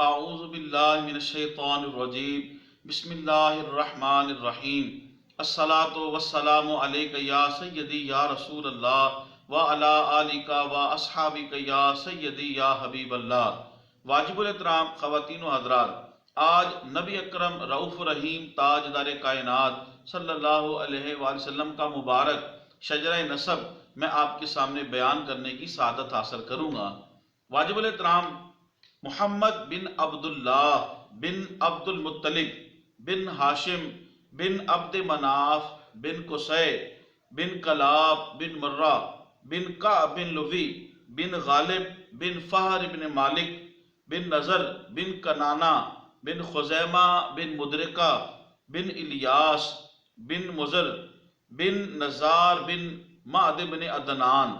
اعوذ باللہ من الشیطان الرجیم بسم اللہ الرحمن الرحیم الصلاۃ والسلام علیک یا سیدی یا رسول اللہ وعلی آلک واصحابک یا سیدی یا حبیب اللہ۔ واجب الاحترام خواتین و حضرات، آج نبی اکرم رؤوف رحیم تاجدار کائنات صلی اللہ علیہ وآلہ وسلم کا مبارک شجرہ نسب میں آپ کے سامنے بیان کرنے کی سعادت حاصل کروں گا۔ واجب الاحترام محمد بن عبداللہ بن عبد المطلب بن ہاشم بن عبد مناف بن قصی بن کلاب بن مرہ بن کعب بن لوی بن غالب بن فہر بن مالک بن نظر بن کنانہ بن خزیمہ بن مدرکہ بن الیاس بن مزر بن نزار بن معد بن عدنان۔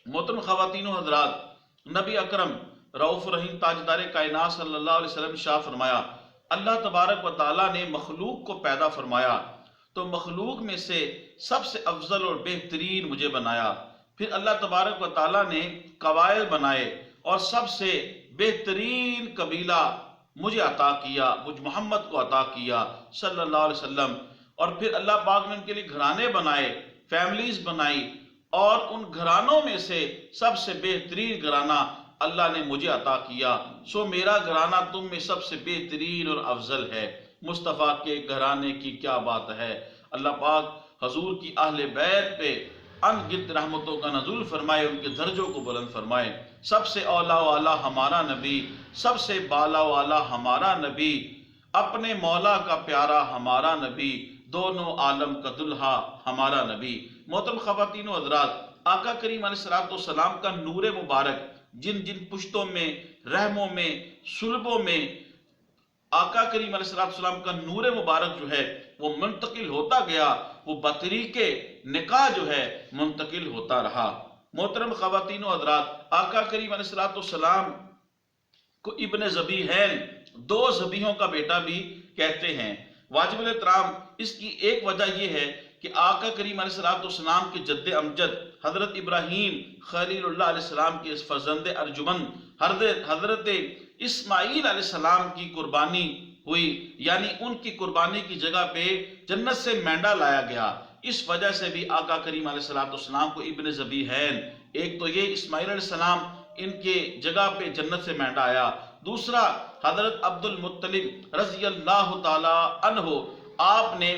محترم خواتین و حضرات، نبی اکرم رؤوف رحیم تاجدار کائنات صلی اللہ علیہ وسلم شاہ فرمایا، اللہ تبارک و تعالیٰ نے مخلوق کو پیدا فرمایا تو مخلوق میں سے سب سے افضل اور بہترین مجھے بنایا۔ پھر اللہ تبارک و تعالیٰ نے قبائل بنائے اور سب سے بہترین قبیلہ مجھے عطا کیا، مجھ محمد کو عطا کیا صلی اللہ علیہ وسلم۔ اور پھر اللہ پاک نے ان کے لیے گھرانے بنائے، فیملیز بنائی، اور ان گھرانوں میں سے سب سے بہترین گھرانہ اللہ نے مجھے عطا کیا، سو میرا گھرانہ تم میں سب سے بہترین اور افضل ہے۔ مصطفیٰ کے گھرانے کی کیا بات ہے۔ اللہ پاک حضور کی اہل بیت پہ ان گنت رحمتوں کا نزول فرمائے، ان کے درجوں کو بلند فرمائے۔ سب سے اولا والا ہمارا نبی، سب سے بالا والا ہمارا نبی، اپنے مولا کا پیارا ہمارا نبی، دونوں عالم کا دلہا ہمارا نبی۔ محترم خواتین و حضرات، آقا کریم علیہ السلام کا نور مبارک جن جن پشتوں میں، رحموں میں، صلبوں میں آقا کریم علیہ السلام کا نور مبارک جو ہے وہ منتقل ہوتا گیا، وہ بطریق نکاح جو ہے منتقل ہوتا رہا۔ محترم خواتین و حضرات، آقا کریم علیہ السلام کو ابن ذبیحین، دو ذبیحوں کا بیٹا بھی کہتے ہیں۔ واجب الاحترام اس کی ایک وجہ یہ ہے کہ آقا کریم علیہ السلام کے جد امجد حضرت ابراہیم خلیل اللہ علیہ السلام کے اس فرزند ارجمن حضرت اسماعیل علیہ السلام کی قربانی ہوئی، یعنی ان کی قربانی کی جگہ پہ جنت سے مینڈا لایا گیا۔ اس وجہ سے بھی آقا کریم علیہ السلام کو ابن ذبیحین، ایک تو یہ اسماعیل علیہ السلام ان کے جگہ پہ جنت سے مینڈا آیا، دوسرا حضرت عبد المطلب رضی اللہ تعالی عنہ، آپ نے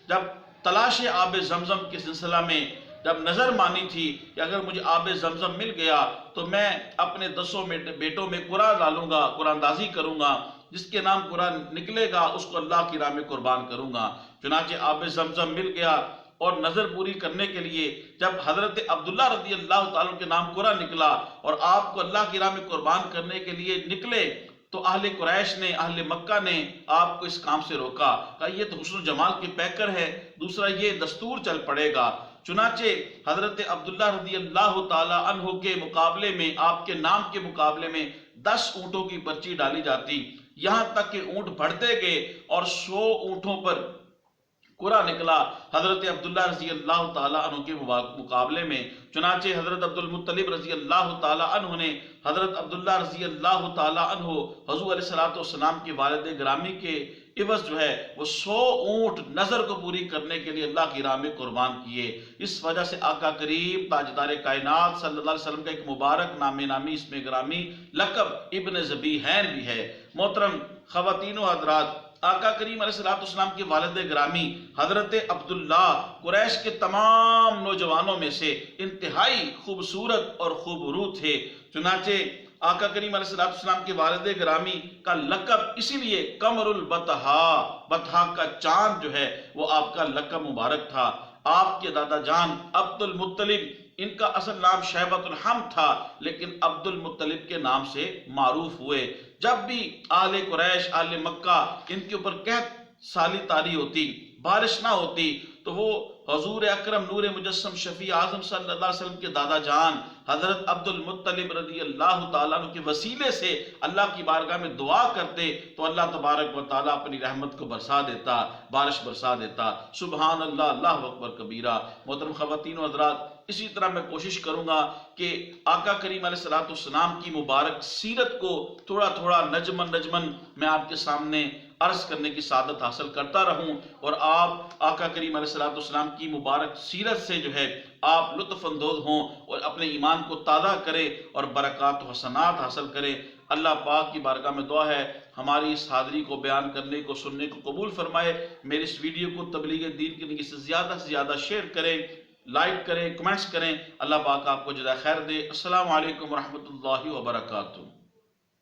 جب تلاش آب زمزم کے سلسلہ میں جب نظر مانی تھی کہ اگر مجھے آب زمزم مل گیا تو میں اپنے 10 بیٹوں میں قرآن ڈالوں گا، قرآن دازی کروں گا، جس کے نام قرآن نکلے گا اس کو اللہ کی راہ میں قربان کروں گا۔ چنانچہ آب زمزم مل گیا اور نظر پوری کرنے کے لیے جب حضرت عبداللہ رضی اللہ تعالیٰ کے نام قرآن نکلا اور آپ کو اللہ کی راہ میں قربان کرنے کے لیے نکلے تو اہل قریش نے، اہل مکہ نے آپ کو اس کام سے روکا، کہا یہ تو حسن و جمال کی پیکر ہے، دوسرا یہ دستور چل پڑے گا۔ چنانچہ حضرت عبداللہ رضی اللہ تعالیٰ عنہ کے مقابلے میں، آپ کے نام کے مقابلے میں 10 اونٹوں کی پرچی ڈالی جاتی، یہاں تک کہ اونٹ بڑھتے گئے اور 100 اونٹوں پر قرآن نکلا حضرت عبداللہ رضی اللہ تعالیٰ عنہ کے مقابلے میں۔ چنانچہ حضرت عبد المطلب رضی اللہ تعالیٰ عنہ نے حضرت عبداللہ رضی اللہ تعالیٰ عنہ حضور علیہ السلام کے والد گرامی کے عوض جو ہے وہ 100 اونٹ نظر کو پوری کرنے کے لیے اللہ کی راہ میں قربان کیے۔ اس وجہ سے آقا کریم تاجدار کائنات صلی اللہ علیہ وسلم کا ایک مبارک نامی اسم گرامی لقب ابن ذبیحین بھی ہے۔ محترم خواتین و حضرات، آقا کریم علیہ السلام کے والد گرامی حضرت عبداللہ قریش کے تمام نوجوانوں میں سے انتہائی خوبصورت اور خوبرو تھے۔ چنانچہ آقا کریم علیہ السلام کے والد گرامی کا لقب اسی لیے قمر البطحا، بطحا کا چاند جو ہے وہ آپ کا لقب مبارک تھا۔ آپ کے دادا جان عبد المطلب، ان کا اصل نام شیبۃ الحمد تھا، لیکن عبد المطلب کے نام سے معروف ہوئے۔ جب بھی آل قریش، آل مکہ ان کے اوپر قحط سالی طاری ہوتی، بارش نہ ہوتی، تو وہ حضور اکرم نور مجسم شفیع اعظم صلی اللہ علیہ وسلم کے دادا جان حضرت عبد المطلب رضی اللہ تعالیٰ عنہ کے وسیلے سے اللہ کی بارگاہ میں دعا کرتے تو اللہ تبارک و تعالیٰ اپنی رحمت کو برسا دیتا، بارش برسا دیتا۔ سبحان اللہ، اللہ اکبر کبیرہ۔ محترم خواتین و حضرات، اسی طرح میں کوشش کروں گا کہ آقا کریم علیہ السلام کی مبارک سیرت کو تھوڑا تھوڑا نجمن میں آپ کے سامنے عرض کرنے کی سعادت حاصل کرتا رہوں، اور آپ آقا کریم علیہ السلام کی مبارک سیرت سے جو ہے آپ لطف اندوز ہوں اور اپنے ایمان کو تازہ کریں اور برکات و حسنات حاصل کریں۔ اللہ پاک کی بارگاہ میں دعا ہے ہماری اس حاضری کو بیان کرنے کو، سننے کو قبول فرمائے۔ میری اس ویڈیو کو تبلیغ دین کے لیے سے زیادہ شیئر کریں، لائک کریں، کمنٹس کریں۔ اللہ پاک آپ کو جزائے خیر دے۔ السلام علیکم ورحمۃ اللہ وبرکاتہ۔